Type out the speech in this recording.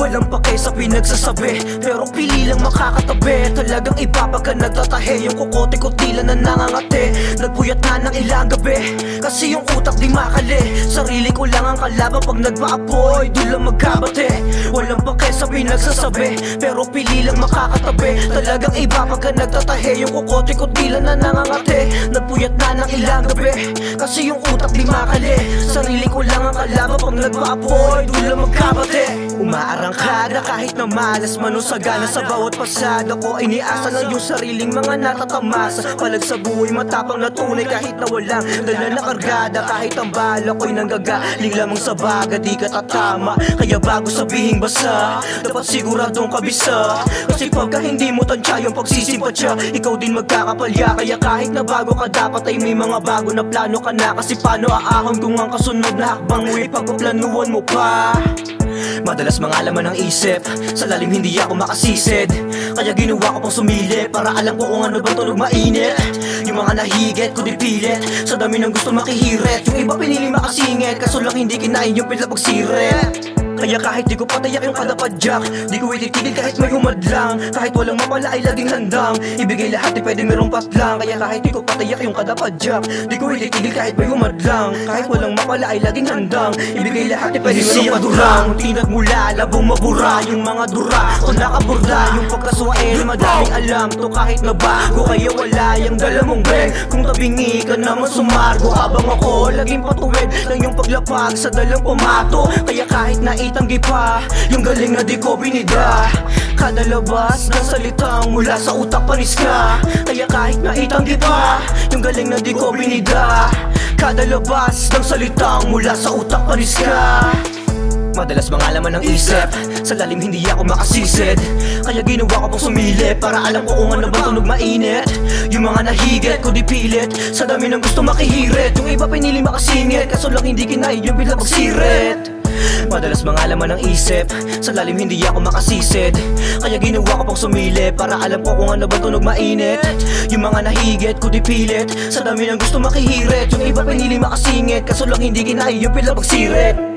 Walang pake sa pinagsasabi, pero pili lang makakatabi. Talagang iba pagka nagtatahe, yung kukote ko tila na nangangate. Nagpuyat na ng ilang gabi, kasi yung utak di makali. Sarili ko lang ang kalaban pag nagpa-apoy, doon lang magkabate. Walang pake sa pinagsasabi, pero pili lang makakatabi. Talagang iba pagka nagtatahe, yung kukote ko tila na nangangate. Nagpuyat na ng ilang gabi, kasi yung utak di makali. Sarili ko lang ang kalaban pag nagpa-apoy, doon lang magkabate. Umaarangkada kahit na malas, manusagana sa bawat pasada ko. Iniasa lang yung sariling mga natatamasa. Palag sa buhay matapang na tunay kahit na walang dala na kargada. Kahit ang bala ko'y nanggagaling lamang sa baga, di ka tatama. Kaya bago sabihing basa, dapat siguradong kabisa. Kasi pagka hindi mo tansya yung pagsisimpatya, ikaw din magkakapalya. Kaya kahit na bago ka dapat ay may mga bago na plano ka na. Kasi paano aahon kung ang kasunod na hakbang mo'y pagpaplanuhan mo pa? Madalas mga laman ng isip, sa lalim hindi ako makasisid. Kaya ginawa ko pang sumilip, para alam ko kung ano bang tunog mainit. Yung mga nahigit ko di pilit, sa dami ng gusto makihirit. Yung iba pinili makasingit, kaso lang hindi kinain yung pila pagsirit. Kaya kahit di ko patayak yung kadapadyak, di ko ititigil kahit may humadlang. Kahit walang mapala ay laging handang ibigay lahat di pwedeng merong patlang. Kaya kahit di ko patayak yung kadapadyak, di ko ititigil kahit may humadlang. Kahit walang mapala ay laging handang ibigay lahat di pwedeng merong patlang. Tinag mula, labong mabura yung mga dura o nakaburda. Yung pagkaswain, madaming alam to kahit na bago. Kaya wala yung dala mong beng, kung tabingi ka naman sumargo. Habang ako laging patuwid lang yung paglapag sa dalang pumato. Kaya kahit na itanggi pa, yung galing na di ko binida. Kada labas ng salitang mula sa utak panis ka. Kaya kahit na itanggi pa, yung galing na di ko binida. Kada labas ng salitang mula sa utak panis ka. Madalas mga laman ng isip, sa lalim hindi ako makasisid. Kaya ginawa ko pang sumilip, para alam ko kung ano bang tunog mainit. Yung mga nahigit ko di pilit, sa dami ng gusto makihirit. Yung iba pinili makasingit, kaso lang hindi kinain yung bigla pagsirit. Madalas mga laman ng isip, sa lalim hindi ako makasisid. Kaya ginawa ko pang sumilip, para alam ko kung ano bang tunog mainit. Yung mga nahigit ko di pilit, sa dami ng gusto makihirit. Yung iba pinili makasingit, kaso lang hindi kinain yung pila pagsirit.